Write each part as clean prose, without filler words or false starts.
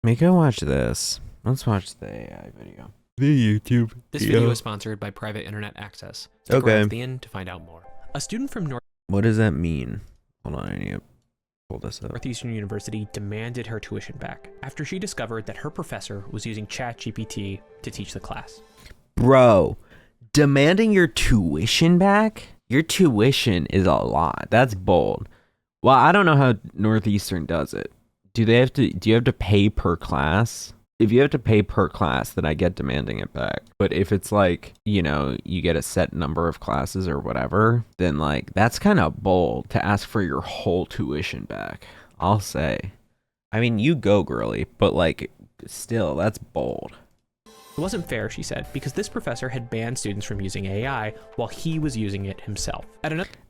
Make her watch this. Let's watch the AI video. The YouTube. This video is sponsored by Private Internet Access. Stick around to the end to find out more. A student from What does that mean? Hold on, I need to pull this up. Northeastern University demanded her tuition back after she discovered that her professor was using ChatGPT to teach the class. Bro, demanding your tuition back? Your tuition is a lot. That's bold. Well, I don't know how Northeastern does it. Do you have to pay per class? If you have to pay per class, then I get demanding it back. But if it's like, you know, you get a set number of classes or whatever, then like that's kind of bold to ask for your whole tuition back. I'll say. I mean, you go, girly, but like still, that's bold. It wasn't fair, she said, because this professor had banned students from using AI while he was using it himself.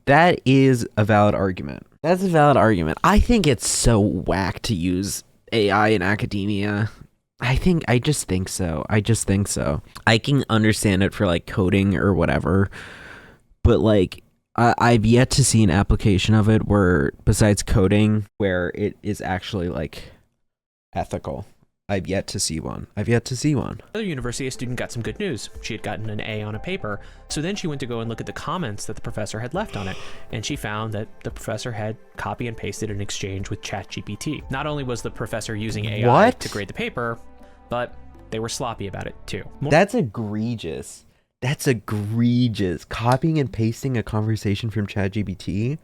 That is a valid argument. That's a valid argument. I think it's so whack to use AI in academia. I just think so. I can understand it for like coding or whatever, but like I've yet to see an application of it where, besides coding, where it is actually like ethical. I've yet to see one. Another university, a student got some good news. She had gotten an A on a paper, so then she went to go and look at the comments that the professor had left on it, and she found that the professor had copy and pasted an exchange with ChatGPT. Not only was the professor using AI to grade the paper, but they were sloppy about it too. That's egregious. Copying and pasting a conversation from ChatGPT.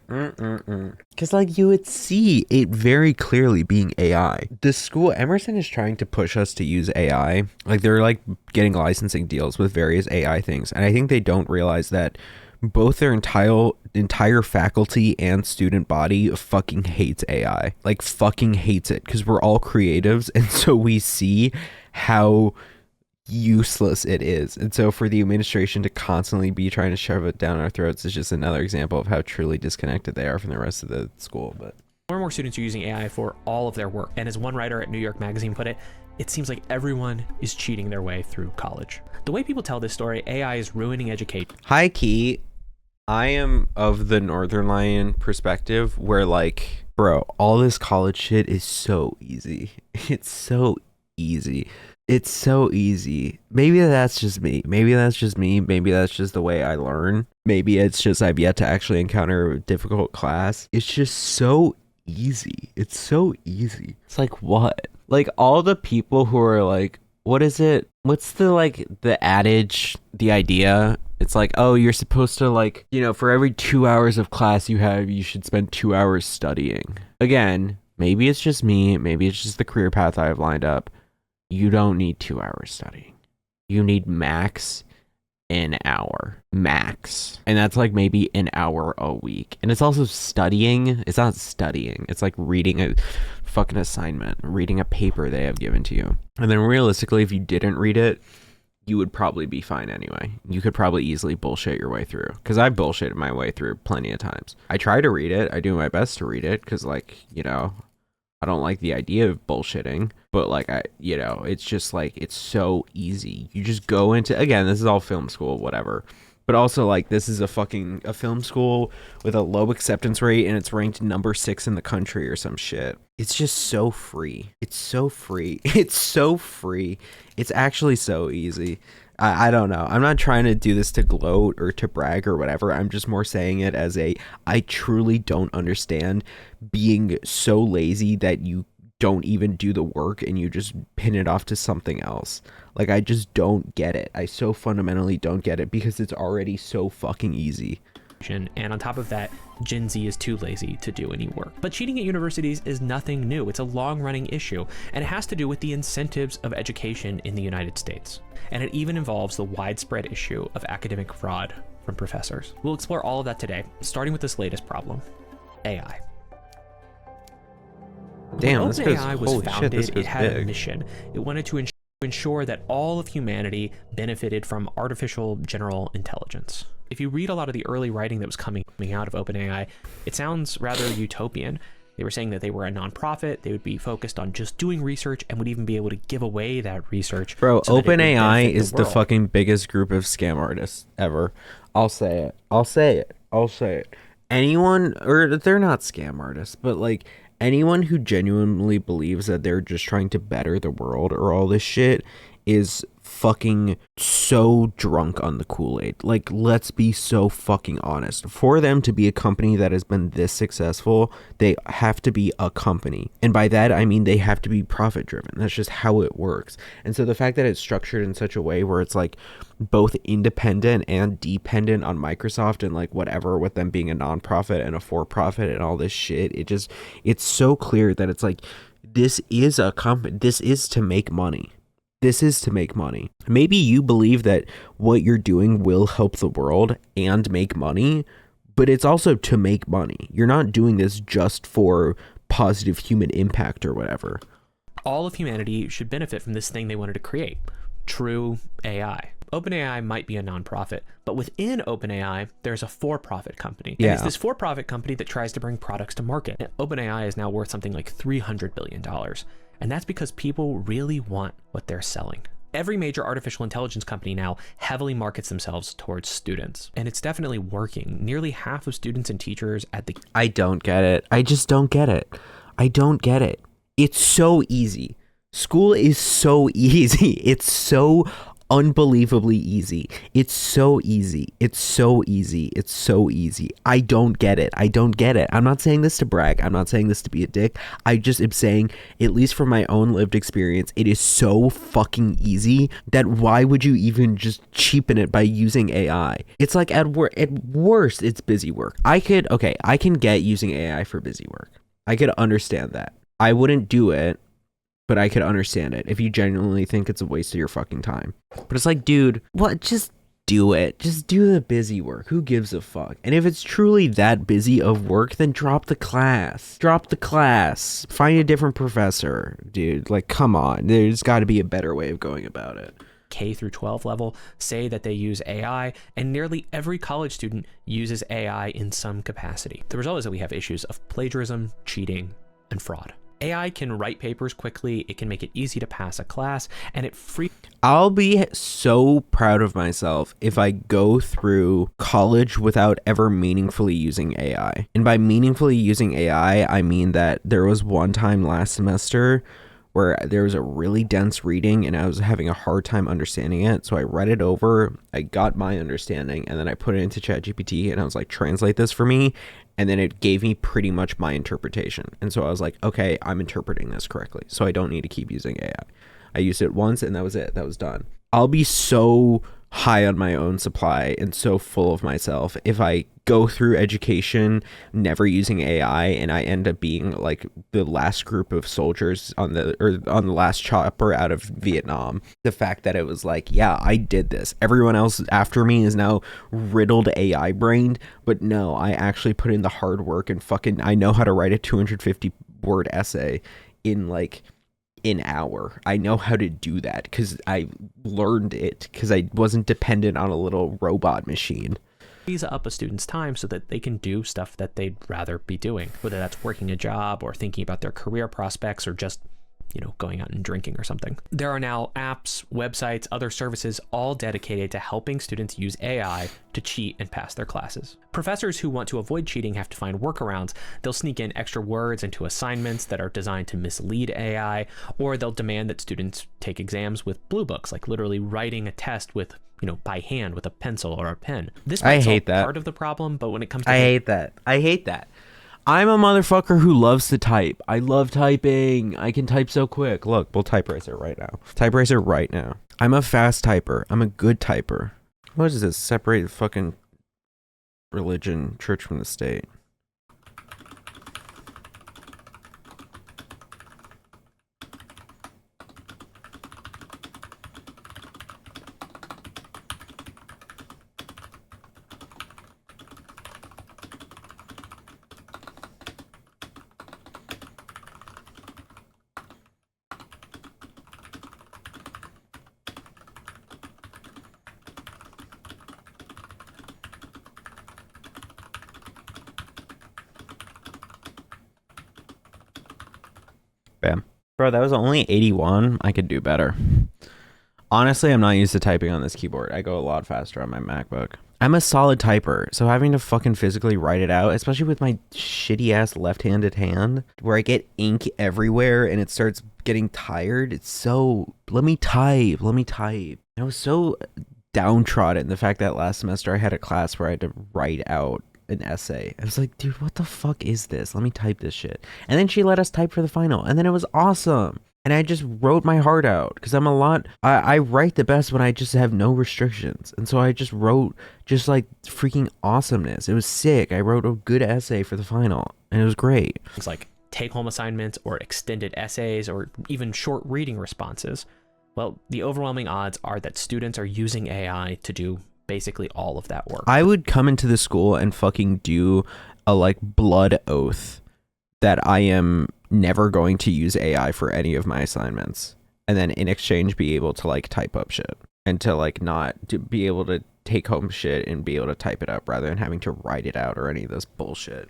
Because like you would see it very clearly being AI. The school, Emerson, is trying to push us to use AI. Like they're like getting licensing deals with various AI things. And I think they don't realize that both their entire faculty and student body fucking hates AI. Like fucking hates it, because we're all creatives. And so we see how useless it is. And so for the administration to constantly be trying to shove it down our throats is just another example of how truly disconnected they are from the rest of the school. But more and more students are using AI for all of their work. And as one writer at New York Magazine put it, it seems like everyone is cheating their way through college. The way people tell this story, AI is ruining education. High key, I am of the Northern Lion perspective where like, bro, all this college shit is so easy. It's so easy. Maybe that's just me. Maybe that's just the way I learn. Maybe it's just I've yet to actually encounter a difficult class. It's just so easy. It's like what? Like all the people who are like, what is it? What's the adage, the idea? It's like, oh, you're supposed to like, you know, for every 2 hours of class you should spend 2 hours studying. Again, maybe it's just me. Maybe it's just the career path I have lined up. You don't need 2 hours studying. You need max an hour. Max. And that's like maybe an hour a week. And it's also studying. It's not studying. It's like reading a fucking assignment, reading a paper they have given to you. And then realistically, if you didn't read it, you would probably be fine anyway. You could probably easily bullshit your way through. Because I bullshitted my way through plenty of times. I try to read it. I do my best to read it. Because like, you know, I don't like the idea of bullshitting, but like it's just like, it's so easy. You just go into, again, this is all film school, whatever. But also like, this is a film school with a low acceptance rate and it's ranked number 6 in the country or some shit. It's just so free. It's actually so easy. I don't know. I'm not trying to do this to gloat or to brag or whatever. I'm just more saying it as I truly don't understand being so lazy that you don't even do the work and you just pin it off to something else. Like, I just don't get it. I so fundamentally don't get it because it's already so fucking easy. And on top of that, Gen Z is too lazy to do any work. But cheating at universities is nothing new. It's a long-running issue, and it has to do with the incentives of education in the United States. And it even involves the widespread issue of academic fraud from professors. We'll explore all of that today, starting with this latest problem, AI. Damn, when this OpenAI was holy founded, shit, this it had big. a mission. It wanted to ensure that all of humanity benefited from artificial general intelligence. If you read a lot of the early writing that was coming out of OpenAI, it sounds rather utopian. They were saying that they were a nonprofit, they would be focused on just doing research and would even be able to give away that research. Bro, so OpenAI is the fucking biggest group of scam artists ever. I'll say it. Anyone, or they're not scam artists, but like Anyone who genuinely believes that they're just trying to better the world or all this shit is fucking so drunk on the Kool-Aid. Like, let's be so fucking honest. For them to be a company that has been this successful, they have to be a company. And by that, I mean they have to be profit driven. That's just how it works. And so the fact that it's structured in such a way where it's like both independent and dependent on Microsoft and like whatever, with them being a nonprofit and a for-profit and all this shit, it's so clear that it's like, this is a company. This is to make money. This is to make money. Maybe you believe that what you're doing will help the world and make money, but it's also to make money. You're not doing this just for positive human impact or whatever. All of humanity should benefit from this thing they wanted to create. True AI. OpenAI might be a nonprofit, but within OpenAI, there's a for-profit company. And it's this for-profit company that tries to bring products to market. And OpenAI is now worth something like $300 billion. And that's because people really want what they're selling. Every major artificial intelligence company now heavily markets themselves towards students. And it's definitely working. Nearly half of students and teachers at the... I don't get it. I just don't get it. I don't get it. It's so easy. School is so easy. It's so unbelievably easy. It's so easy. It's so easy. It's so easy. I don't get it. I don't get it. I'm not saying this to brag. I'm not saying this to be a dick. I just am saying, at least from my own lived experience, it is so fucking easy that why would you even just cheapen it by using AI? It's like at worst, it's busy work. I can get using AI for busy work. I could understand that. I wouldn't do it, but I could understand it if you genuinely think it's a waste of your fucking time. But it's like, dude, what? Just do it. Just do the busy work. Who gives a fuck? And if it's truly that busy of work, then drop the class. Drop the class. Find a different professor, dude. Like, come on. There's got to be a better way of going about it. K through 12 level say that they use AI, and nearly every college student uses AI in some capacity. The result is that we have issues of plagiarism, cheating, and fraud. AI can write papers quickly, it can make it easy to pass a class, and I'll be so proud of myself if I go through college without ever meaningfully using AI. And by meaningfully using AI, I mean that there was one time last semester where there was a really dense reading and I was having a hard time understanding it. So I read it over, I got my understanding, and then I put it into ChatGPT and I was like, translate this for me. And then it gave me pretty much my interpretation. And so I was like, okay, I'm interpreting this correctly. So I don't need to keep using AI. I used it once and that was it. That was done. I'll be so high on my own supply and so full of myself if I go through education never using AI and I end up being like the last group of soldiers on the last chopper out of Vietnam. The fact that it was like, yeah, I did this. Everyone else after me is now riddled AI brained, but no, I actually put in the hard work and fucking I know how to write a 250 word essay in like an hour. I know how to do that because I learned it because I wasn't dependent on a little robot machine. Frees up a student's time so that they can do stuff that they'd rather be doing, whether that's working a job or thinking about their career prospects or just, going out and drinking or something. There are now apps, websites, other services, all dedicated to helping students use AI to cheat and pass their classes. Professors who want to avoid cheating have to find workarounds. They'll sneak in extra words into assignments that are designed to mislead AI, or they'll demand that students take exams with blue books, like literally writing a test with, by hand with a pencil or a pen. This might solve part of the problem, but when it comes to... I hate that. I'm a motherfucker who loves to type. I love typing. I can type so quick. Look, we'll type racer right now. Type racer right now. I'm a fast typer. I'm a good typer. What is this? Separate fucking religion, church from the state. Bam. Bro, that was only 81. I could do better. Honestly, I'm not used to typing on this keyboard. I go a lot faster on my MacBook. I'm a solid typer, so having to fucking physically write it out, especially with my shitty ass left-handed hand, where I get ink everywhere and it starts getting tired, it's so, let me type. I was so downtrodden, the fact that last semester I had a class where I had to write out an essay. I was like, dude, what the fuck is this? Let me type this shit. And then she let us type for the final, and then it was awesome. And I just wrote my heart out because I write the best when I just have no restrictions. And so I just wrote just like freaking awesomeness. It was sick. I wrote a good essay for the final and it was great. Things like take-home assignments or extended essays or even short reading responses. Well, the overwhelming odds are that students are using AI to do basically all of that work. I would come into the school and fucking do a like blood oath that I am never going to use AI for any of my assignments, and then in exchange be able to like type up shit and to like not to be able to take home shit and be able to type it up rather than having to write it out or any of this bullshit,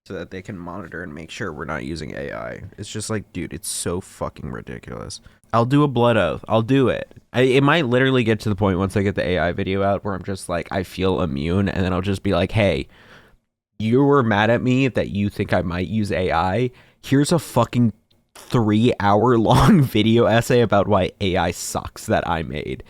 so that they can monitor and make sure we're not using AI. It's just like, dude, it's so fucking ridiculous. I'll do a blood oath. I'll do it. It might literally get to the point once I get the AI video out where I'm just like, I feel immune, and then I'll just be like, hey, you were mad at me that you think I might use AI. Here's a fucking 3-hour long video essay about why AI sucks that I made.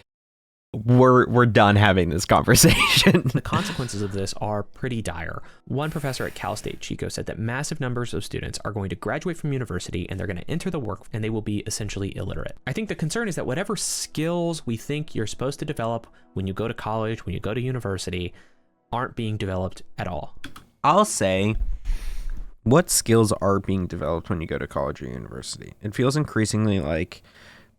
We're done having this conversation. The consequences of this are pretty dire. One professor at Cal State Chico said that massive numbers of students are going to graduate from university and they're going to enter the work and they will be essentially illiterate. I think the concern is that whatever skills we think you're supposed to develop when you go to college, when you go to university, aren't being developed at all. I'll say, what skills are being developed when you go to college or university? It feels increasingly like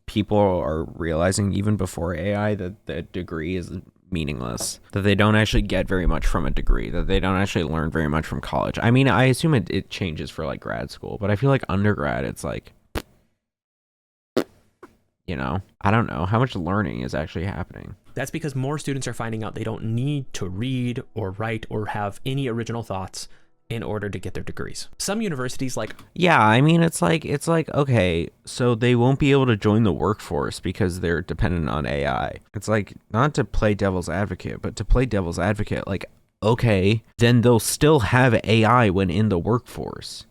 people are realizing even before AI that the degree is meaningless, that they don't actually get very much from a degree, that they don't actually learn very much from college. I mean, I assume it changes for like grad school, but I feel like undergrad, it's like, you know, I don't know how much learning is actually happening. That's because more students are finding out they don't need to read or write or have any original thoughts in order to get their degrees. Some universities yeah, I mean, it's like, okay, so they won't be able to join the workforce because they're dependent on AI. It's like, not to play devil's advocate, but to play devil's advocate, like, okay, then they'll still have AI when in the workforce.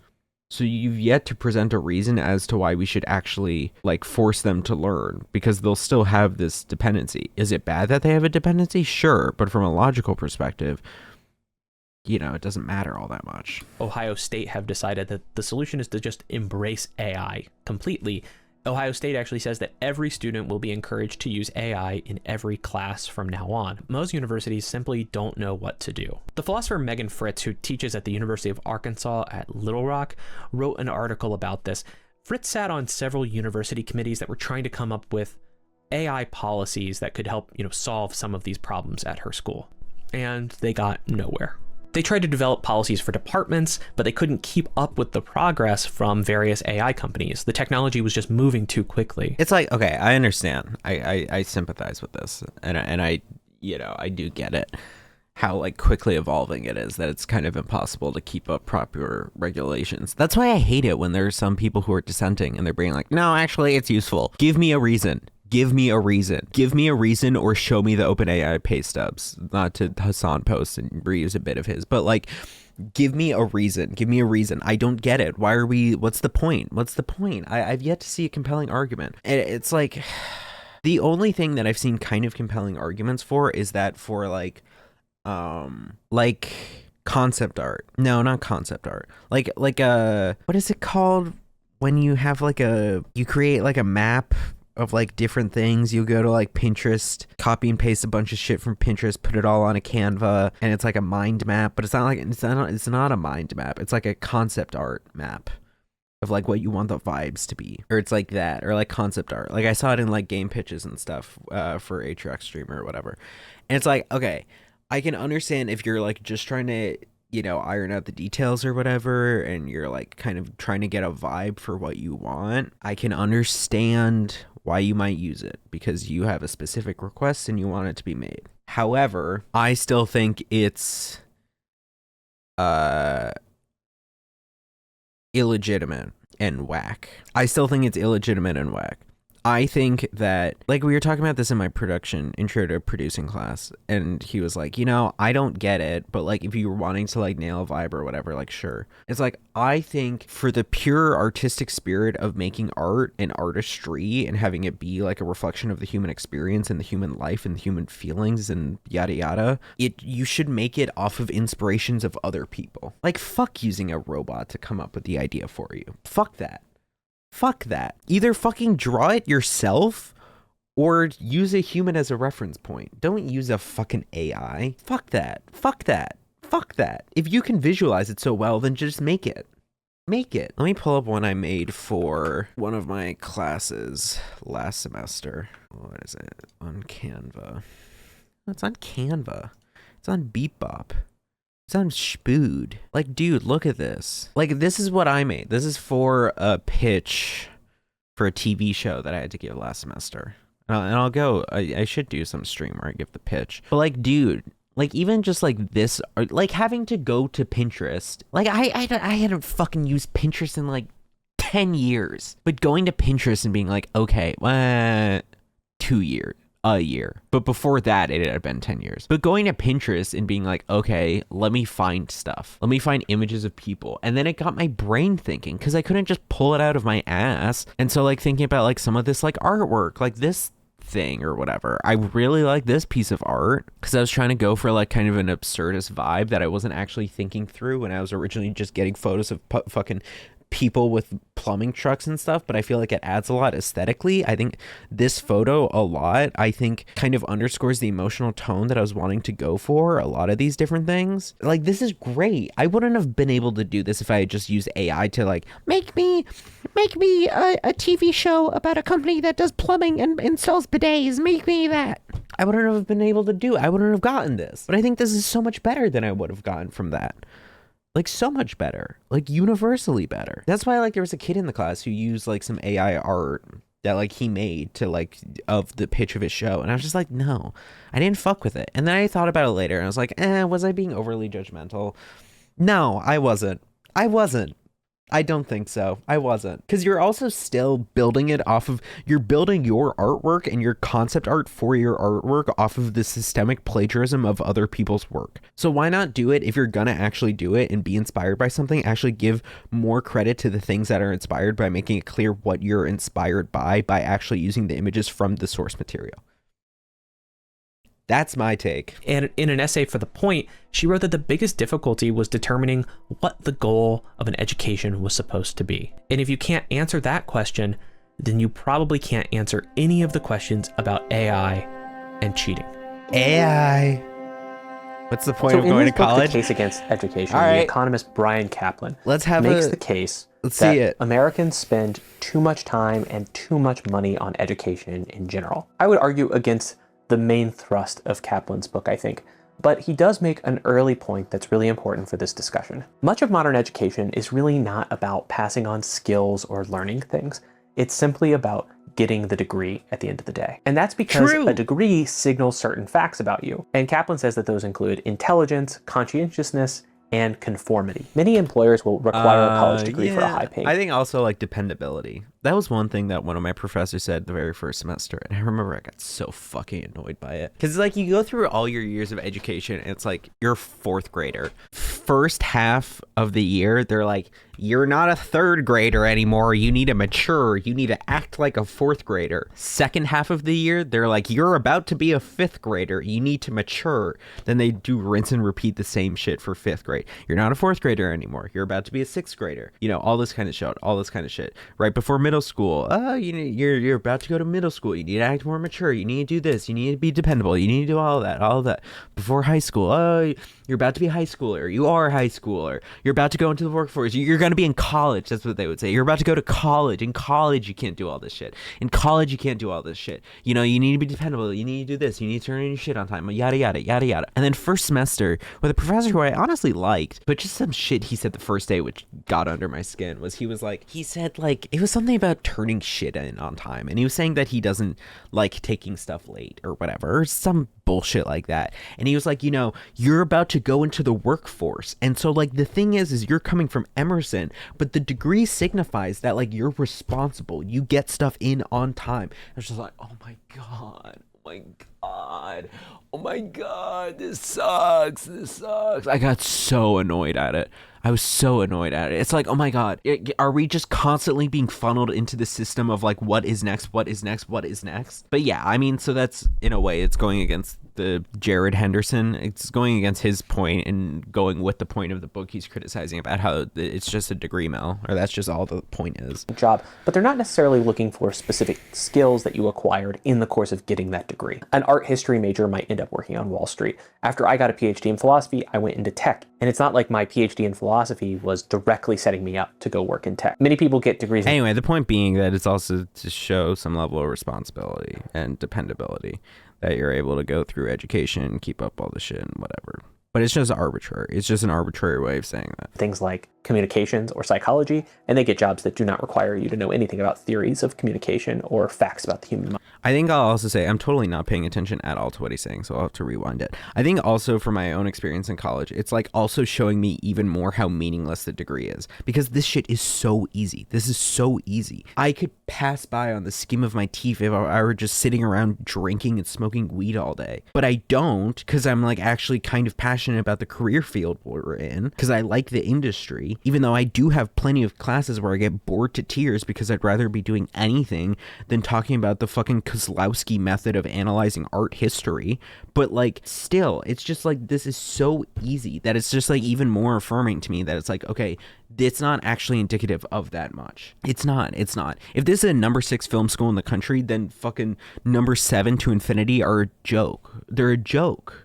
So you've yet to present a reason as to why we should actually like force them to learn, because they'll still have this dependency. Is it bad that they have a dependency? Sure. But from a logical perspective, you know, it doesn't matter all that much. Ohio State have decided that the solution is to just embrace AI completely. Ohio State actually says that every student will be encouraged to use AI in every class from now on. Most universities simply don't know what to do. The philosopher Megan Fritz, who teaches at the University of Arkansas at Little Rock, wrote an article about this. Fritz sat on several university committees that were trying to come up with AI policies that could help, solve some of these problems at her school. And they got nowhere. They tried to develop policies for departments, but they couldn't keep up with the progress from various AI companies. The technology was just moving too quickly. It's like, okay, I understand. I sympathize with this. And I do get it. How like quickly evolving it is, that it's kind of impossible to keep up proper regulations. That's why I hate it when there's some people who are dissenting and they're being like, no, actually it's useful. Give me a reason. Give me a reason or show me the OpenAI pay stubs. Not to Hassan post and reuse a bit of his, but like, give me a reason. I don't get it. What's the point? I've yet to see a compelling argument. And it's like, the only thing that I've seen kind of compelling arguments for is that for like concept art. No, not concept art. Like what is it called when you have you create like a map of like different things? You go to like Pinterest, copy and paste a bunch of shit from Pinterest, put it all on a Canva, and it's like a mind map, but it's not a mind map. It's like a concept art map of like what you want the vibes to be, or it's like that, or like concept art. Like I saw it in like game pitches and stuff for a truck streamer or whatever, and it's like, okay, I can understand if you're like just trying to iron out the details or whatever, and you're like kind of trying to get a vibe for what you want. I can understand why you might use it, because you have a specific request and you want it to be made. However, I still think it's illegitimate and whack. I think that, like, we were talking about this in my intro to producing class, and he was like, I don't get it, but like, if you were wanting to like nail a vibe or whatever, like, sure. It's like, I think for the pure artistic spirit of making art and artistry and having it be like a reflection of the human experience and the human life and the human feelings and yada yada, you should make it off of inspirations of other people. Like, fuck using a robot to come up with the idea for you. Fuck that. Fuck that. Either fucking draw it yourself or use a human as a reference point. Don't use a fucking AI. Fuck that. Fuck that. Fuck that. If you can visualize it so well, then just make it. Make it. Let me pull up one I made for one of my classes last semester. What is it? On Canva. It's on Canva. It's on Beatbop. It's on Spood. Like, dude, look at this. Like, this is what I made. This is for a pitch for a TV show that I had to give last semester. And I'll go, I should do some stream where I give the pitch. But like, dude, like, even just like this, like having to go to Pinterest. Like, I hadn't fucking used Pinterest in like 10 years. But going to Pinterest and being like, okay, 2 years. A year. But before that, it had been 10 years. But going to Pinterest and being like, okay, let me find stuff. Let me find images of people. And then it got my brain thinking, because I couldn't just pull it out of my ass. And so like thinking about like some of this like artwork, like this thing or whatever. I really like this piece of art because I was trying to go for like kind of an absurdist vibe that I wasn't actually thinking through when I was originally just getting photos of fucking people with plumbing trucks and stuff, but I feel like it adds a lot aesthetically. I think this photo a lot, I think kind of underscores the emotional tone that I was wanting to go for a lot of these different things. Like, this is great. I wouldn't have been able to do this if I had just used AI to like make me a TV show about a company that does plumbing and installs bidets. Make me that. I wouldn't have been able to do. I wouldn't have gotten this. But I think this is so much better than I would have gotten from that. Like, so much better, like universally better. That's why like there was a kid in the class who used like some AI art that like he made to like of the pitch of his show. And I was just like, no, I didn't fuck with it. And then I thought about it later and I was like, was I being overly judgmental? No, I wasn't. I don't think so. I wasn't. Because you're also still building it off of, you're building your artwork and your concept art for your artwork off of the systemic plagiarism of other people's work. So why not do it if you're going to actually do it and be inspired by something? Actually give more credit to the things that are inspired by making it clear what you're inspired by actually using the images from the source material. That's my take. And in an essay for The Point, she wrote that the biggest difficulty was determining what the goal of an education was supposed to be. And if you can't answer that question, then you probably can't answer any of the questions about AI and cheating. AI. What's the point of going to college? The Case Against Education, the economist Brian Kaplan makes the case that Americans spend too much time and too much money on education in general. I would argue against the main thrust of Kaplan's book, I think, but he does make an early point that's really important for this discussion. Much of modern education is really not about passing on skills or learning things. It's simply about getting the degree at the end of the day. And that's because a degree signals certain facts about you. And Kaplan says that those include intelligence, conscientiousness, and conformity. Many employers will require a college degree for a high pay. I think also like dependability. That was one thing that one of my professors said the very first semester. And I remember I got so fucking annoyed by it. Because like you go through all your years of education and it's like you're a fourth grader. First half of the year, they're like, you're not a third grader anymore. You need to mature. You need to act like a fourth grader. Second half of the year, they're like, you're about to be a fifth grader. You need to mature. Then they do rinse and repeat the same shit for fifth grade. You're not a fourth grader anymore. You're about to be a sixth grader. You know, all this kind of shit. Right before middle school, you're about to go to middle school. You need to act more mature. You need to do this. You need to be dependable. You need to do all of that. Before high school, you're about to be a high schooler. You are a high schooler. You're about to go into the workforce. You're going to be in college. That's what they would say. You're about to go to college. In college, you can't do all this shit. In college, you can't do all this shit. You know, you need to be dependable. You need to do this. You need to turn in your shit on time. Yada, yada, yada, yada. And then first semester with a professor who I honestly liked, liked, but just some shit he said the first day which got under my skin was he said like it was something about turning shit in on time, and he was saying that he doesn't like taking stuff late or whatever, or some bullshit like that. And he was like, you're about to go into the workforce, and so like the thing is you're coming from Emerson, but the degree signifies that like you're responsible, you get stuff in on time. It's just like, oh my god, oh my god, this sucks. I got so annoyed at it. I was so annoyed at it. It's like, oh my god, are we just constantly being funneled into the system of like what is next? But yeah, I mean, so that's, in a way, it's going against the Jared Henderson. It's going against his point and going with the point of the book he's criticizing about how it's just a degree mill, or that's just all the point is. Job, but they're not necessarily looking for specific skills that you acquired in the course of getting that degree. An art history major might end up working on Wall Street. After I got a PhD in philosophy, I went into tech, and it's not like my PhD in philosophy was directly setting me up to go work in tech. Many people get degrees. Anyway, the point being that it's also to show some level of responsibility and dependability, that you're able to go through education, keep up all the shit and whatever. But it's just arbitrary. It's just an arbitrary way of saying that. Things like communications or psychology, and they get jobs that do not require you to know anything about theories of communication or facts about the human mind. I think I'll also say I'm totally not paying attention at all to what he's saying, so I'll have to rewind it. I think also from my own experience in college, it's like also showing me even more how meaningless the degree is, because this shit is so easy. This is so easy. I could pass by on the skin of my teeth if I were just sitting around drinking and smoking weed all day. But I don't, because I'm like actually kind of passionate about the career field we're in, because I like the industry, even though I do have plenty of classes where I get bored to tears because I'd rather be doing anything than talking about the fucking Kozlowski method of analyzing art history. But like still, it's just like this is so easy that it's just like even more affirming to me that it's like, okay, it's not actually indicative of that much. It's not. If this is a number 6 film school in the country, then fucking number 7 to infinity are a joke. They're a joke.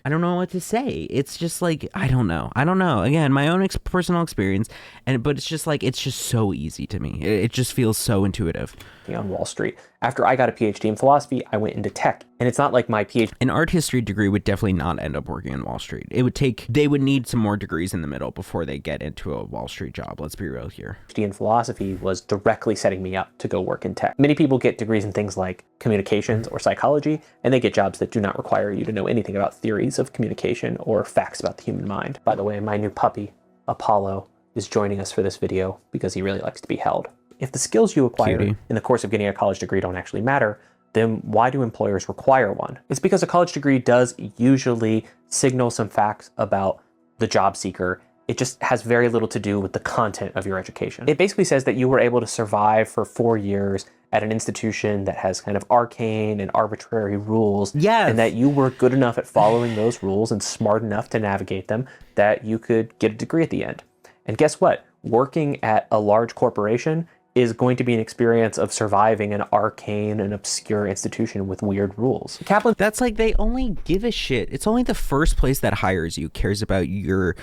I don't know what to say. It's just like, I don't know. Again, my own personal experience, but it's just like, it's just so easy to me. It just feels so intuitive. On Wall Street. After I got a PhD in philosophy, I went into tech, and it's not like my PhD. An art history degree would definitely not end up working on Wall Street. They would need some more degrees in the middle before they get into a Wall Street job. Let's be real here. PhD in philosophy was directly setting me up to go work in tech. Many people get degrees in things like communications or psychology, and they get jobs that do not require you to know anything about theories of communication or facts about the human mind. By the way, my new puppy, Apollo, is joining us for this video because he really likes to be held. If the skills you acquire in the course of getting a college degree don't actually matter, then why do employers require one? It's because a college degree does usually signal some facts about the job seeker. It just has very little to do with the content of your education. It basically says that you were able to survive for 4 years at an institution that has kind of arcane and arbitrary rules. Yes. And that you were good enough at following those rules and smart enough to navigate them that you could get a degree at the end. And guess what? Working at a large corporation is going to be an experience of surviving an arcane and obscure institution with weird rules. Kaplan, that's like they only give a shit. It's only the first place that hires you cares about your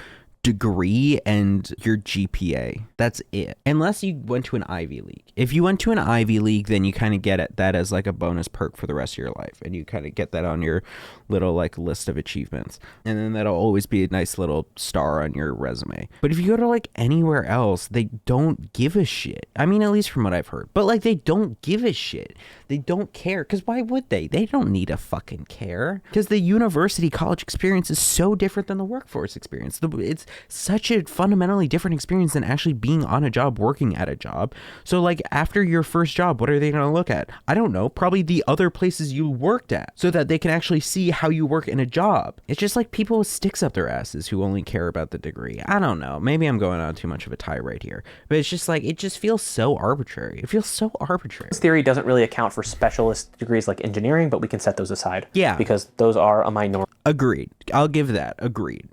degree and your GPA. That's it. Unless you went to an Ivy League. If you went to an Ivy League, then you kind of get that as like a bonus perk for the rest of your life, and you kind of get that on your little like list of achievements, and then that'll always be a nice little star on your resume. But if you go to like anywhere else, they don't give a shit. I mean, at least from what I've heard. But like they don't give a shit. They don't care, because why would they? They don't need to fucking care, because the university college experience is so different than the workforce experience. It's such a fundamentally different experience than actually being on a job, working at a job. So like after your first job, what are they going to look at? I don't know, probably the other places you worked at, so that they can actually see how you work in a job. It's just like people with sticks up their asses who only care about the degree. I don't know, maybe I'm going on too much of a tirade here, but it's just like, it just feels so arbitrary. It feels so arbitrary. This theory doesn't really account for specialist degrees like engineering, but we can set those aside. Yeah, because those are a minority. Agreed. I'll give that. Agreed.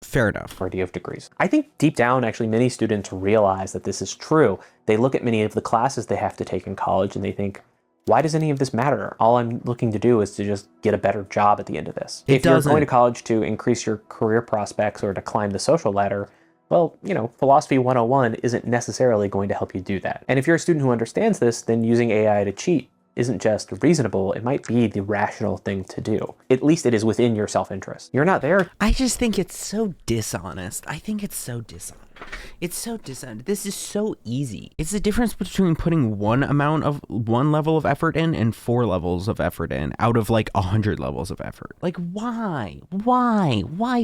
Fair enough. Of degrees. I think deep down, actually, many students realize that this is true. They look at many of the classes they have to take in college and they think, why does any of this matter? All I'm looking to do is to just get a better job at the end of this. If you're going to college to increase your career prospects or to climb the social ladder, well, philosophy 101 isn't necessarily going to help you do that. And if you're a student who understands this, then using AI to cheat isn't just reasonable, it might be the rational thing to do. At least it is within your self-interest. You're not there. I just think it's so dishonest. I think it's so dishonest. It's so dishonest. This is so easy. It's the difference between putting one level of effort in and 4 levels of effort in out of like 100 levels of effort. Like, why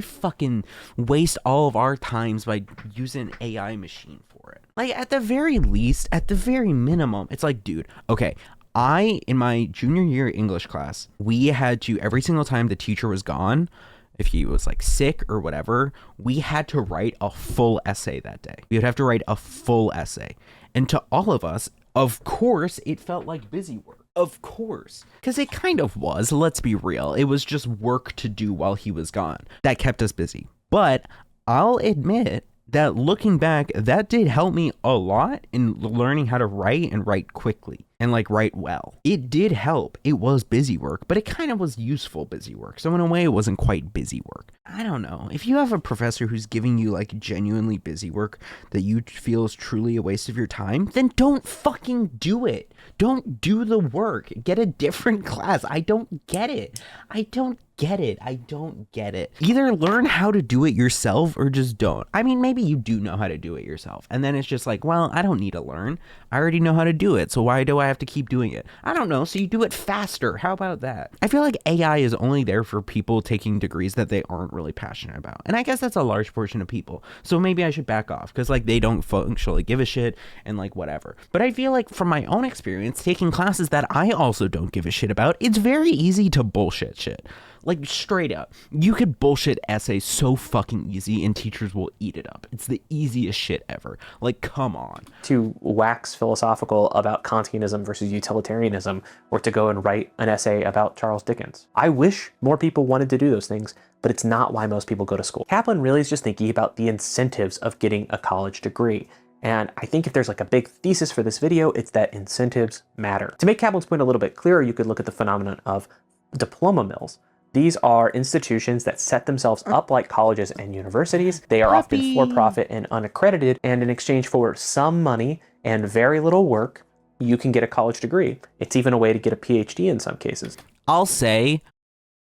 fucking waste all of our times by using an AI machine for it? Like, at the very least, at the very minimum, it's like, dude, okay, in my junior year English class, we had to, every single time the teacher was gone, if he was like sick or whatever, we had to write a full essay that day. We would have to write a full essay. And to all of us, of course, it felt like busy work. Of course. Because it kind of was, let's be real. It was just work to do while he was gone. That kept us busy. But I'll admit that looking back, that did help me a lot in learning how to write and write quickly and like write well. It did help. It was busy work, but it kind of was useful busy work. So in a way, it wasn't quite busy work. I don't know. If you have a professor who's giving you like genuinely busy work that you feel is truly a waste of your time, then don't fucking do it. Don't do the work. Get a different class. I don't get it. I don't get it. Either learn how to do it yourself or just don't. I mean, maybe you do know how to do it yourself. And then it's just like, well, I don't need to learn. I already know how to do it. So why do I have to keep doing it? I don't know. So you do it faster. How about that? I feel like AI is only there for people taking degrees that they aren't really passionate about. And I guess that's a large portion of people. So maybe I should back off because like they don't functionally give a shit and like whatever. But I feel like from my own experience, taking classes that I also don't give a shit about, it's very easy to bullshit shit. Like, straight up, you could bullshit essays so fucking easy and teachers will eat it up. It's the easiest shit ever. Like, come on. To wax philosophical about Kantianism versus utilitarianism, or to go and write an essay about Charles Dickens. I wish more people wanted to do those things, but it's not why most people go to school. Kaplan really is just thinking about the incentives of getting a college degree. And I think if there's like a big thesis for this video, it's that incentives matter. To make Kaplan's point a little bit clearer, you could look at the phenomenon of diploma mills. These are institutions that set themselves up like colleges and universities. They are often for-profit and unaccredited, and in exchange for some money and very little work, you can get a college degree. It's even a way to get a PhD in some cases. I'll say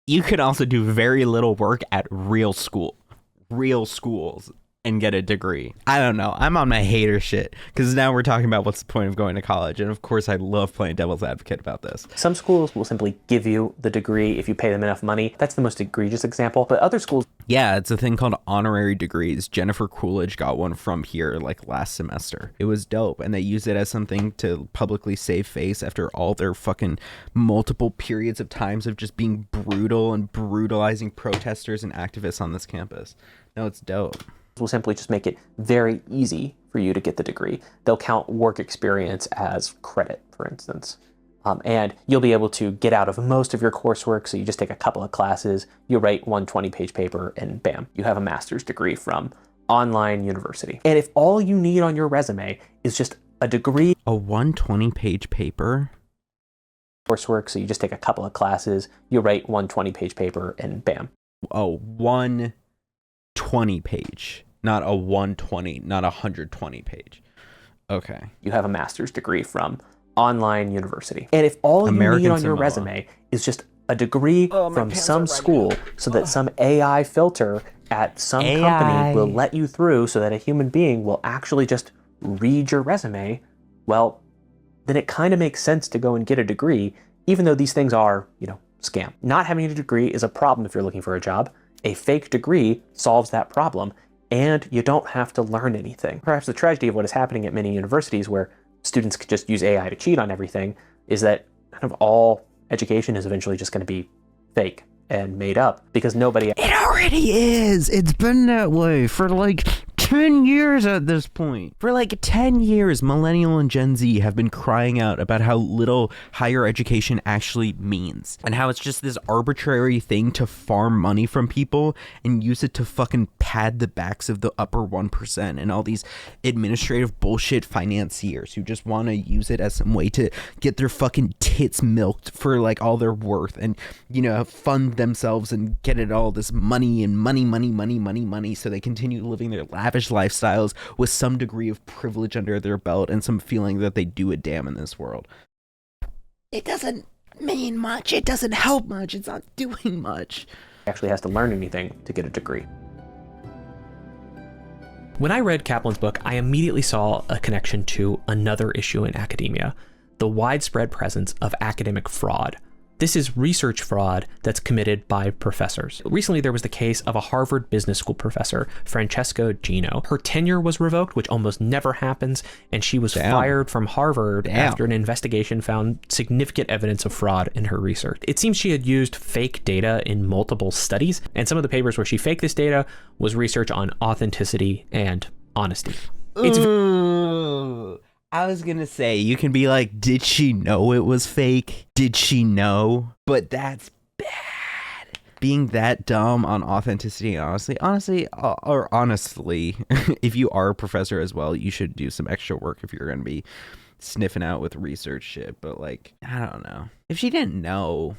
you could also do very little work at real schools and get a degree. I don't know. I'm on my hater shit because now we're talking about what's the point of going to college. And of course, I love playing devil's advocate about this. Some schools will simply give you the degree if you pay them enough money. That's the most egregious example. But other schools... Yeah, it's a thing called honorary degrees. Jennifer Coolidge got one from here like last semester. It was dope. And they use it as something to publicly save face after all their fucking multiple periods of times of just being brutal and brutalizing protesters and activists on this campus. No, it's dope. Will simply just make it very easy for you to get the degree. They'll count work experience as credit, for instance. And you'll be able to get out of most of your coursework, so you just take a couple of classes, you write one 20-page paper, and bam, you have a master's degree from online university. And if all you need on your resume is just a degree... A 120-page paper? Coursework, so you just take a couple of classes, you write one 20-page paper, and bam. Oh, 120 page. Not a 120, not a 120 page. Okay. You have a master's degree from online university. And if all you need on your resume is just a degree from some school so that some AI filter at some company will let you through so that a human being will actually just read your resume, well, then it kind of makes sense to go and get a degree, even though these things are, scam. Not having a degree is a problem if you're looking for a job. A fake degree solves that problem, and you don't have to learn anything. Perhaps the tragedy of what is happening at many universities where students could just use AI to cheat on everything is that kind of all education is eventually just going to be fake and made up because nobody... It already is! It's been that way for like 10 years at this point. For like 10 years, Millennial and Gen Z have been crying out about how little higher education actually means and how it's just this arbitrary thing to farm money from people and use it to fucking pad the backs of the upper 1% and all these administrative bullshit financiers who just want to use it as some way to get their fucking tits milked for like all their worth and, fund themselves and get it all this money and money so they continue living their lavish lifestyles with some degree of privilege under their belt and some feeling that they do a damn in this world. it doesn't mean much. It doesn't help much. It's not doing much. Actually has to learn anything to get a degree. When I read Kaplan's book, I immediately saw a connection to another issue in academia, the widespread presence of academic fraud. This is research fraud that's committed by professors. Recently, there was the case of a Harvard Business School professor, Francesca Gino. Her tenure was revoked, which almost never happens, and she was fired from Harvard after an investigation found significant evidence of fraud in her research. It seems she had used fake data in multiple studies, and some of the papers where she faked this data was research on authenticity and honesty. I was gonna say, you can be like, did she know it was fake? Did she know? But that's bad. Being that dumb on authenticity and honestly, if you are a professor as well, you should do some extra work if you're gonna be sniffing out with research shit. But like, I don't know. If she didn't know,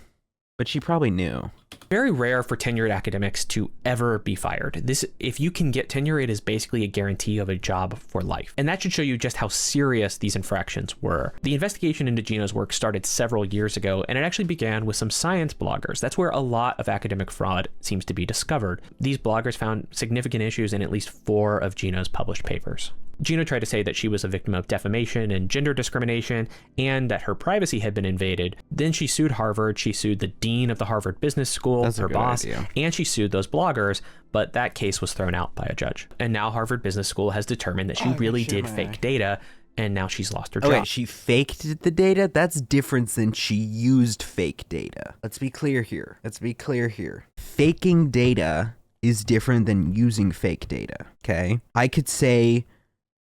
but she probably knew. Very rare for tenured academics to ever be fired. If you can get tenure, it is basically a guarantee of a job for life. And that should show you just how serious these infractions were. The investigation into Gino's work started several years ago, and it actually began with some science bloggers. That's where a lot of academic fraud seems to be discovered. These bloggers found significant issues in at least 4 of Gino's published papers. Gino tried to say that she was a victim of defamation and gender discrimination, and that her privacy had been invaded. Then she sued Harvard. She sued the dean of the Harvard Business School, her boss, and she sued those bloggers, but that case was thrown out by a judge. And now Harvard Business School has determined that she really did fake data, and now she's lost her job. Okay, she faked the data? That's different than she used fake data. Let's be clear here. Faking data is different than using fake data, okay? I could say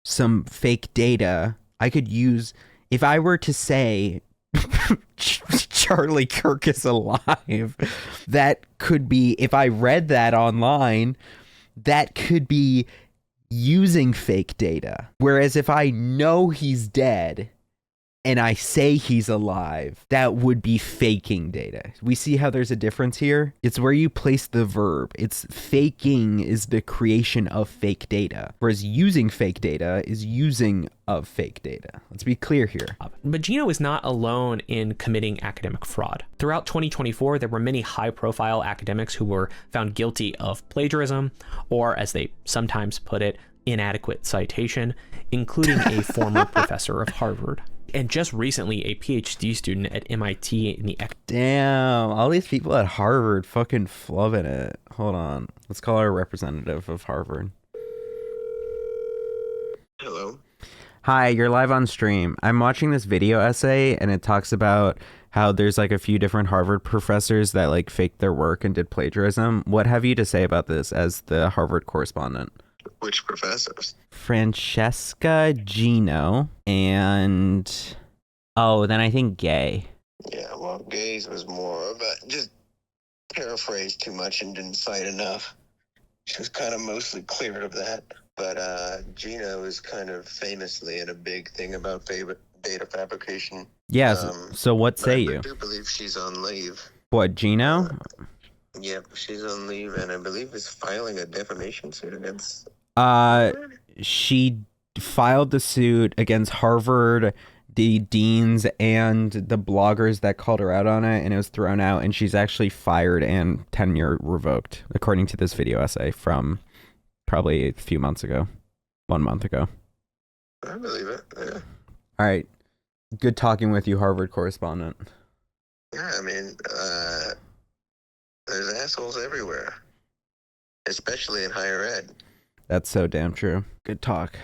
some fake data. I could use, if I were to say Charlie Kirk is alive, that could be, if I read that online, that could be using fake data. Whereas if I know he's dead and I say he's alive, that would be faking data. We see how there's a difference here? It's where you place the verb. It's faking is the creation of fake data, whereas using fake data is using of fake data. Let's be clear here. But Gino is not alone in committing academic fraud. Throughout 2024, there were many high-profile academics who were found guilty of plagiarism, or as they sometimes put it, inadequate citation, including a former professor of Harvard. And just recently, a PhD student at MIT in the... Damn, all these people at Harvard fucking flubbing it. Hold on. Let's call our representative of Harvard. Hello. Hi, you're live on stream. I'm watching this video essay, and it talks about how there's like a few different Harvard professors that like faked their work and did plagiarism. What have you to say about this as the Harvard correspondent? Which professors? Francesca Gino and then I think Gay. Yeah, well, Gay's was more of a just paraphrased too much and didn't cite enough. She was kind of mostly cleared of that. But Gino is kind of famously in a big thing about data fabrication. Yes. So what say you? I do believe she's on leave. What, Gino? Yep, she's on leave, and I believe is filing a defamation suit against... She filed the suit against Harvard, the deans, and the bloggers that called her out on it, and it was thrown out, and she's actually fired and tenure revoked, according to this video essay from probably a few months ago. 1 month ago. I believe it, yeah. All right. Good talking with you, Harvard correspondent. Yeah, I mean, there's assholes everywhere, especially in higher ed. That's so damn true. Good talk.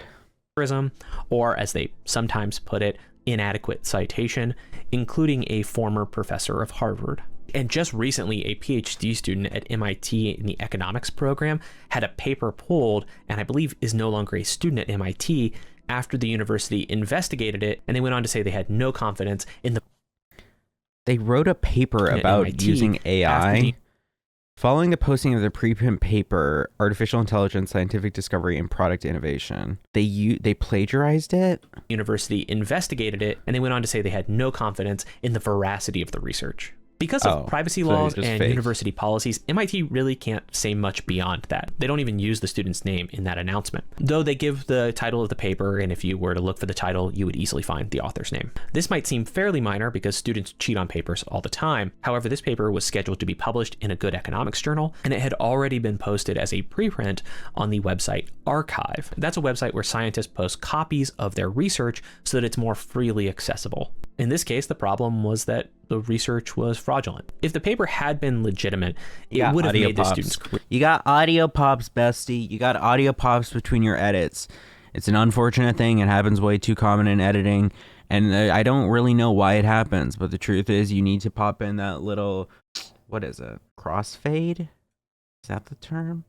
Or as they sometimes put it, inadequate citation, including a former professor of Harvard. And just recently, a PhD student at MIT in the economics program had a paper pulled, and I believe is no longer a student at MIT, after the university investigated it, and they went on to say they had no confidence in the... They wrote a paper about MIT using AI. Following the posting of the preprint paper, Artificial Intelligence, Scientific Discovery, and Product Innovation, they plagiarized it? University investigated it, and they went on to say they had no confidence in the veracity of the research. Because of privacy so laws just and faked. university policies, MIT really can't say much beyond that. They don't even use the student's name in that announcement, though they give the title of the paper, and if you were to look for the title, you would easily find the author's name. This might seem fairly minor because students cheat on papers all the time. However, this paper was scheduled to be published in a good economics journal, and it had already been posted as a preprint on the website Archive. That's a website where scientists post copies of their research so that it's more freely accessible. In this case, the problem was that the research was fraudulent. If the paper had been legitimate, it would have made the students. You got audio pops, bestie. You got audio pops between your edits. It's an unfortunate thing. It happens way too common in editing. And I don't really know why it happens. But the truth is you need to pop in that little, what is it? Crossfade? Is that the term?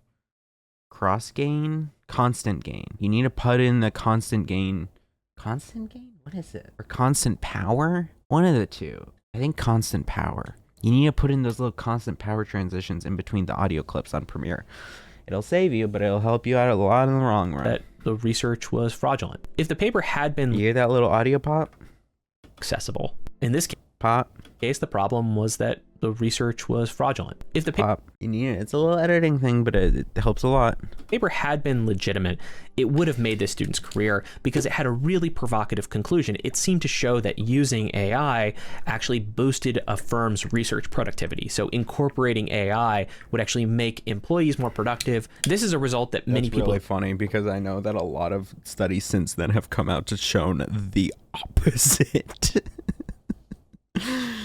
Cross gain? Constant gain. You need to put in the constant gain. Constant gain? What is it? Or constant power? One of the two. I think constant power. You need to put in those little constant power transitions in between the audio clips on Premiere. It'll save you, but it'll help you out a lot in the long run. That the research was fraudulent. If the paper had been You hear that little audio pop? accessible. In this case, the problem was that the research was fraudulent. If the pop, you need it. It's a little editing thing, but it helps a lot. Paper had been legitimate, it would have made this student's career because it had a really provocative conclusion. It seemed to show that using AI actually boosted a firm's research productivity. So incorporating AI would actually make employees more productive. This is a result that many people... That's really funny because I know that a lot of studies since then have come out to shown the opposite.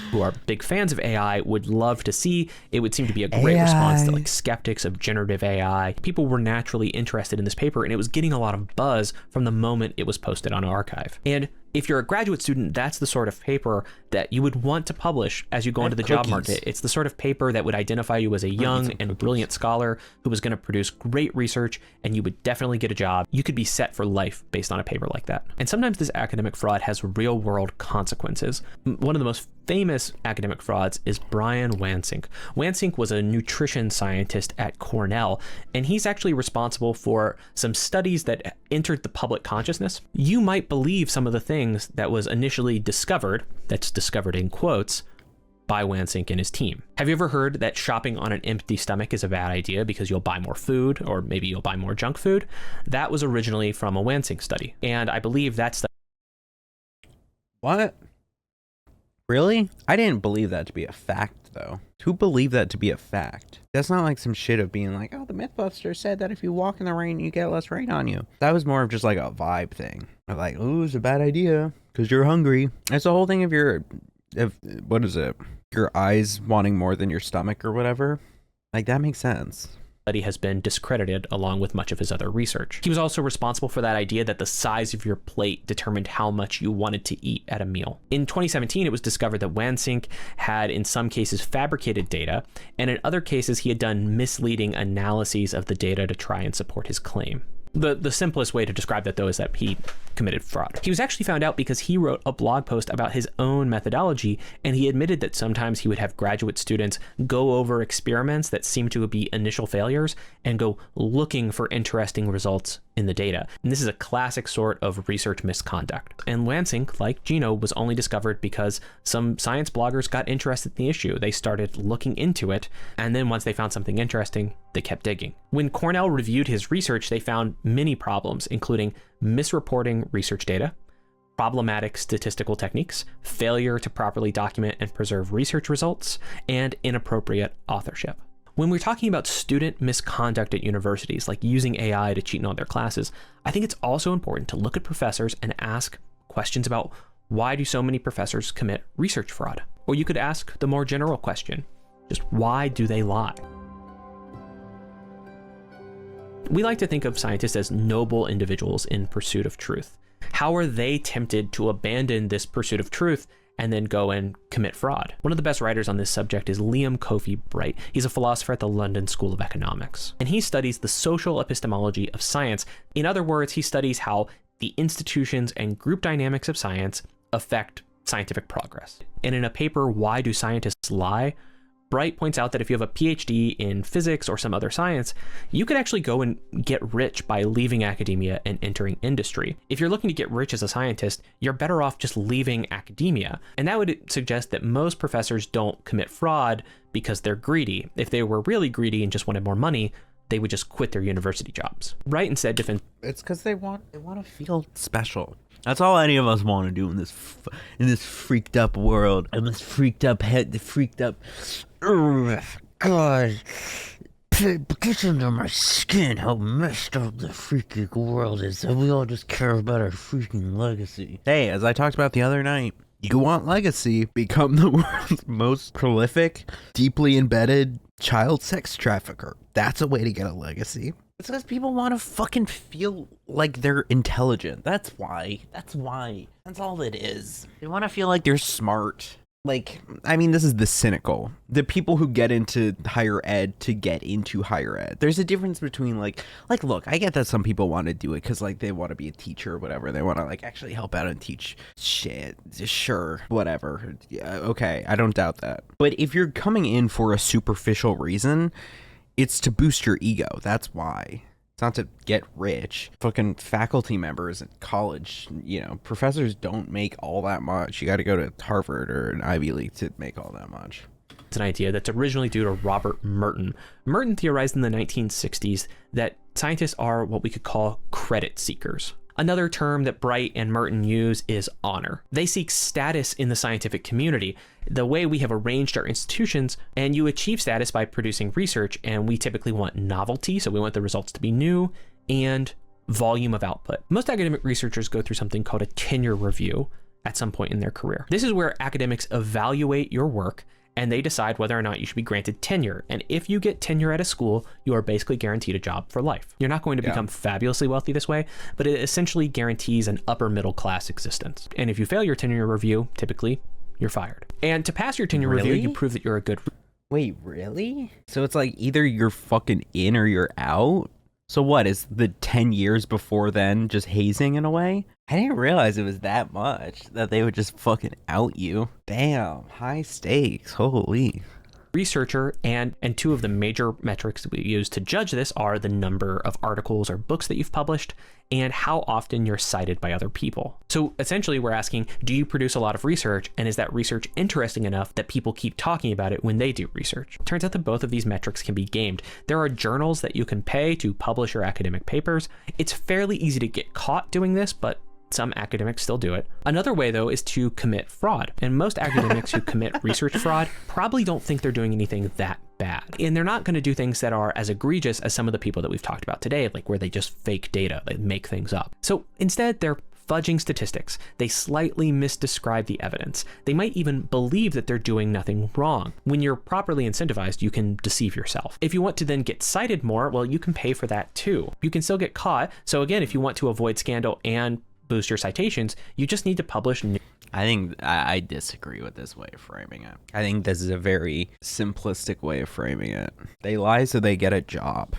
Who are big fans of AI would love to see. It would seem to be a great response to like skeptics of generative AI. People were naturally interested in this paper, and it was getting a lot of buzz from the moment it was posted on Archive. And if you're a graduate student, that's the sort of paper that you would want to publish as you go into the job market. It's the sort of paper that would identify you as a young and brilliant scholar who was going to produce great research, and you would definitely get a job. You could be set for life based on a paper like that. And sometimes this academic fraud has real world consequences. One of the most famous academic frauds is Brian Wansink. Wansink was a nutrition scientist at Cornell, and he's actually responsible for some studies that entered the public consciousness. You might believe some of the things that was initially discovered, that's discovered in quotes, by Wansink and his team. Have you ever heard that shopping on an empty stomach is a bad idea because you'll buy more food, or maybe you'll buy more junk food? That was originally from a Wansink study, and I believe that's the... What? Really? I didn't believe that to be a fact, though. Who believed that to be a fact? That's not like some shit of being like, oh, the Mythbusters said that if you walk in the rain, you get less rain on you. That was more of just like a vibe thing. Of like, oh, it's a bad idea because you're hungry. It's the whole thing what is it? Your eyes wanting more than your stomach or whatever. Like, that makes sense. Study has been discredited along with much of his other research. He was also responsible for that idea that the size of your plate determined how much you wanted to eat at a meal. In 2017, it was discovered that Wansink had in some cases fabricated data, and in other cases he had done misleading analyses of the data to try and support his claim. The simplest way to describe that, though, is that he committed fraud. He was actually found out because he wrote a blog post about his own methodology, and he admitted that sometimes he would have graduate students go over experiments that seemed to be initial failures and go looking for interesting results in the data. And this is a classic sort of research misconduct. And Wansink, like Gino, was only discovered because some science bloggers got interested in the issue. They started looking into it, and then once they found something interesting, they kept digging. When Cornell reviewed his research, they found many problems, including misreporting research data, problematic statistical techniques, failure to properly document and preserve research results, and inappropriate authorship. When we're talking about student misconduct at universities, like using AI to cheat in all their classes, I think it's also important to look at professors and ask questions about why do so many professors commit research fraud? Or you could ask the more general question, just why do they lie? We like to think of scientists as noble individuals in pursuit of truth. How are they tempted to abandon this pursuit of truth and then go and commit fraud? One of the best writers on this subject is Liam Coffey-Bright. He's a philosopher at the London School of Economics, and he studies the social epistemology of science. In other words, he studies how the institutions and group dynamics of science affect scientific progress. And in a paper, Why Do Scientists Lie?, Bright points out that if you have a PhD in physics or some other science, you could actually go and get rich by leaving academia and entering industry. If you're looking to get rich as a scientist, you're better off just leaving academia. And that would suggest that most professors don't commit fraud because they're greedy. If they were really greedy and just wanted more money, they would just quit their university jobs. Bright instead defends It's because they want to feel special. That's all any of us want to do in this freaked up world, in this freaked up head, God, it gets under my skin how messed up the freaking world is, and we all just care about our freaking legacy. Hey, as I talked about the other night, you want legacy, become the world's most prolific, deeply embedded child sex trafficker. That's a way to get a legacy. It's because people want to fucking feel like they're intelligent. That's why. That's all it is. They want to feel like they're smart. Like, I mean, this is the cynical. The people who get into higher ed to get into higher ed. There's a difference between like, look, I get that some people want to do it because like they want to be a teacher or whatever. They want to like actually help out and teach shit. Sure, whatever. Yeah, okay, I don't doubt that. But if you're coming in for a superficial reason, it's to boost your ego. That's why. It's not to get rich. Fucking faculty members at college, professors don't make all that much. You got to go to Harvard or an Ivy League to make all that much. It's an idea that's originally due to Robert Merton. Merton theorized in the 1960s that scientists are what we could call credit seekers. Another term that Bright and Merton use is honor. They seek status in the scientific community, the way we have arranged our institutions, and you achieve status by producing research, and we typically want novelty, so we want the results to be new, and volume of output. Most academic researchers go through something called a tenure review at some point in their career. This is where academics evaluate your work and they decide whether or not you should be granted tenure. And if you get tenure at a school, you are basically guaranteed a job for life. You're not going to become fabulously wealthy this way, but it essentially guarantees an upper middle class existence. And if you fail your tenure review, typically you're fired. And to pass your tenure review, you prove that you're a good... Wait, really? So it's like either you're fucking in or you're out? So what, is the 10 years before then just hazing in a way? I didn't realize it was that much, that they would just fucking out you. Damn, high stakes, holy. Researcher, and two of the major metrics that we use to judge this are the number of articles or books that you've published and how often you're cited by other people. So essentially we're asking, do you produce a lot of research, and is that research interesting enough that people keep talking about it when they do research? Turns out that both of these metrics can be gamed. There are journals that you can pay to publish your academic papers. It's fairly easy to get caught doing this, but some academics still do it. Another way, though, is to commit fraud. And most academics who commit research fraud probably don't think they're doing anything that bad. And they're not going to do things that are as egregious as some of the people that we've talked about today, like where they just fake data, they make things up. So instead, they're fudging statistics. They slightly misdescribe the evidence. They might even believe that they're doing nothing wrong. When you're properly incentivized, you can deceive yourself. If you want to then get cited more, well, you can pay for that too. You can still get caught. So again, if you want to avoid scandal and boost your citations, you just need to publish new... I think I disagree with this way of framing it. I think this is a very simplistic way of framing it. They lie so they get a job.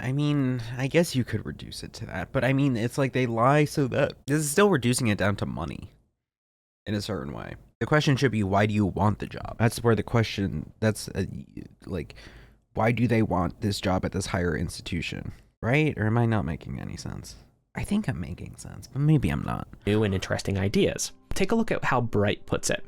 I mean, I guess you could reduce it to that, but I mean, it's like they lie so that... This is still reducing it down to money in a certain way. The question should be, why do you want the job? That's where the question, like, why do they want this job at this higher institution? Right? Or am I not making any sense? I think I'm making sense, but maybe I'm not. New and interesting ideas. Take a look at how Bright puts it.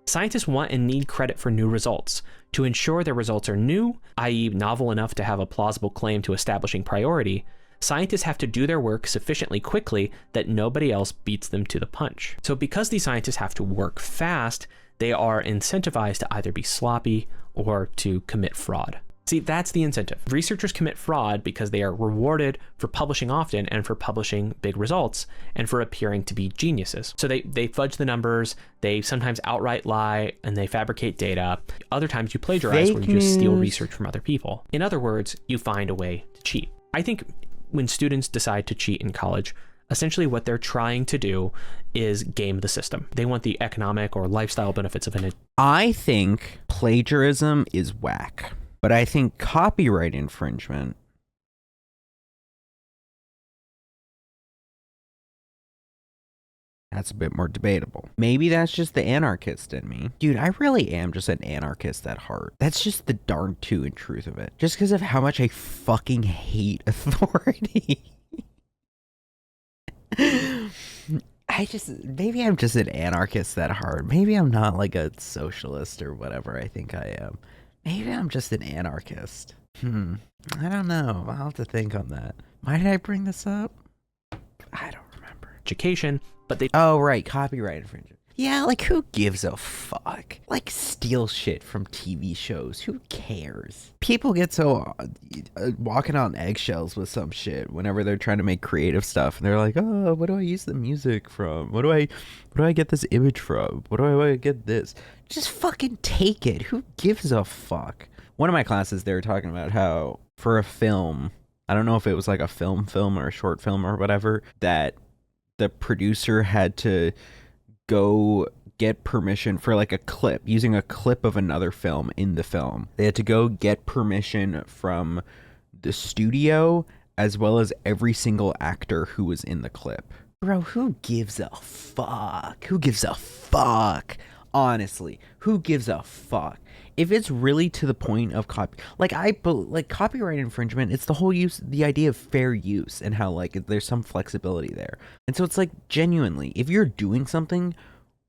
Scientists want and need credit for new results. To ensure their results are new, i.e. novel enough to have a plausible claim to establishing priority, scientists have to do their work sufficiently quickly that nobody else beats them to the punch. So because these scientists have to work fast, they are incentivized to either be sloppy or to commit fraud. See, that's the incentive. Researchers commit fraud because they are rewarded for publishing often and for publishing big results and for appearing to be geniuses. So they fudge the numbers, they sometimes outright lie, and they fabricate data. Other times you plagiarize where you just steal research from other people. In other words, you find a way to cheat. I think when students decide to cheat in college, essentially what they're trying to do is game the system. They want the economic or lifestyle benefits of it. I think plagiarism is whack. But I think copyright infringement That's a bit more debatable. Maybe that's just the anarchist in me. Dude, I really am just an anarchist at heart. That's just the darn tootin' truth of it. Just because of how much I fucking hate authority. Maybe I'm just an anarchist at heart. Maybe I'm not like a socialist or whatever I think I am. Maybe I'm just an anarchist. I don't know. I'll have to think on that. Why did I bring this up? I don't remember. Education, but they... Oh, right. Copyright infringement. Yeah, like, who gives a fuck? Like, steal shit from TV shows. Who cares? People get so walking on eggshells with some shit whenever they're trying to make creative stuff. And they're like, oh, what do I use the music from? What do I get this image from? What do I get this? Just fucking take it. Who gives a fuck? One of my classes, they were talking about how for a film, I don't know if it was like a film or a short film or whatever, that the producer had to go get permission for like a clip, using a clip of another film in the film. They had to go get permission from the studio as well as every single actor who was in the clip. Bro, who gives a fuck? Who gives a fuck? Honestly, who gives a fuck? If it's really to the point of copyright infringement, it's the whole the idea of fair use and how like there's some flexibility there. And so it's like, genuinely, if you're doing something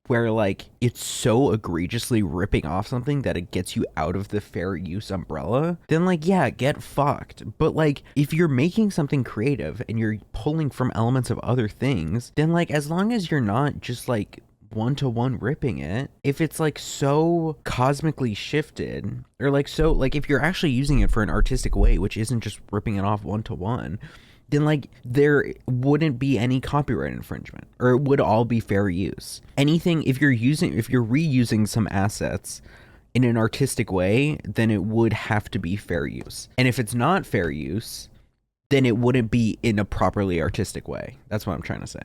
where like it's so egregiously ripping off something that it gets you out of the fair use umbrella, then like, yeah, get fucked. But like, if you're making something creative and you're pulling from elements of other things, then like, as long as you're not just like one-to-one ripping it, if it's like so cosmically shifted, or like so like if you're actually using it for an artistic way, which isn't just ripping it off one-to-one, then like there wouldn't be any copyright infringement, or it would all be fair use. Anything, if you're reusing some assets in an artistic way, then it would have to be fair use. And if it's not fair use, then it wouldn't be in a properly artistic way. That's what I'm trying to say.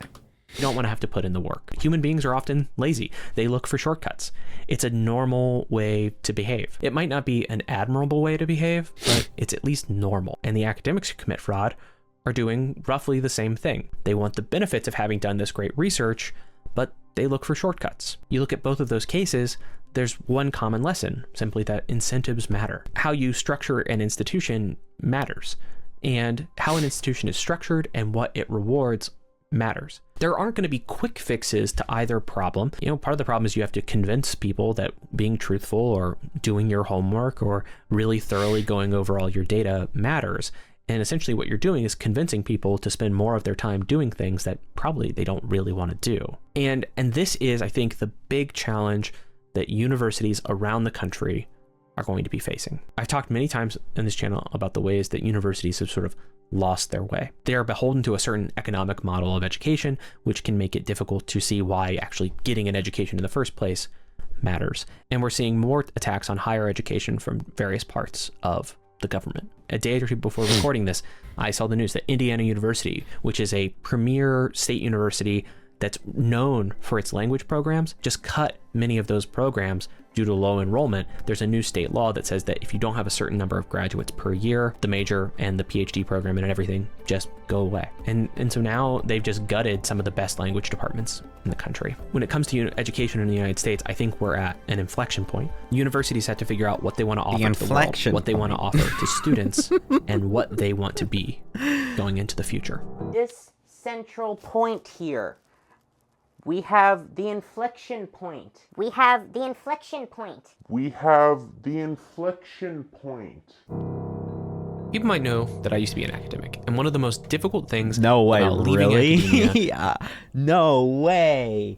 You don't want to have to put in the work. Human beings are often lazy. They look for shortcuts. It's a normal way to behave. It might not be an admirable way to behave, but it's at least normal. And the academics who commit fraud are doing roughly the same thing. They want the benefits of having done this great research, but they look for shortcuts. You look at both of those cases, there's one common lesson, simply that incentives matter. How you structure an institution matters, and how an institution is structured and what it rewards matters. There aren't going to be quick fixes to either problem. You know, part of the problem is you have to convince people that being truthful or doing your homework or really thoroughly going over all your data matters. And essentially what you're doing is convincing people to spend more of their time doing things that probably they don't really want to do. And this is, I think, the big challenge that universities around the country are going to be facing. I've talked many times in this channel about the ways that universities have sort of lost their way. They are beholden to a certain economic model of education, which can make it difficult to see why actually getting an education in the first place matters. And we're seeing more attacks on higher education from various parts of the government. A day or two before recording this, I saw the news that Indiana University, which is a premier state university that's known for its language programs, just cut many of those programs due to low enrollment. There's a new state law that says that if you don't have a certain number of graduates per year, the major and the PhD program and everything just go away. And so now they've just gutted some of the best language departments in the country. When it comes to education in the United States, I think we're at an inflection point. Universities have to figure out what they want to offer to the world, what they want to offer to students, and what they want to be going into the future. This central point here. We have the inflection point. We have the inflection point. We have the inflection point. People might know that I used to be an academic, and one of the most difficult things No way, about leaving really? academia... Yeah. No way.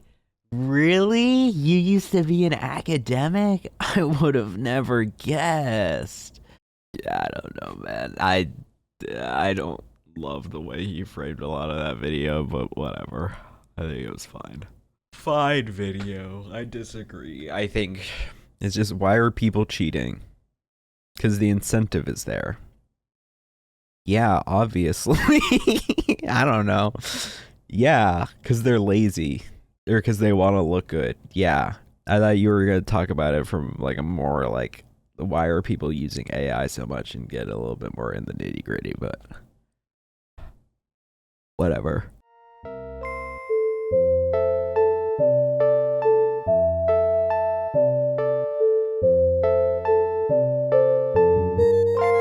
Really? You used to be an academic? I would have never guessed. Yeah, I don't know, man. I don't love the way you framed a lot of that video, but whatever. I think it was fine. Fine video. I disagree. I think it's just, why are people cheating? Because the incentive is there. Yeah, obviously. I don't know. Yeah, because they're lazy. Or because they want to look good. Yeah. I thought you were going to talk about it from like a more like, why are people using AI so much, and get a little bit more in the nitty gritty, but whatever.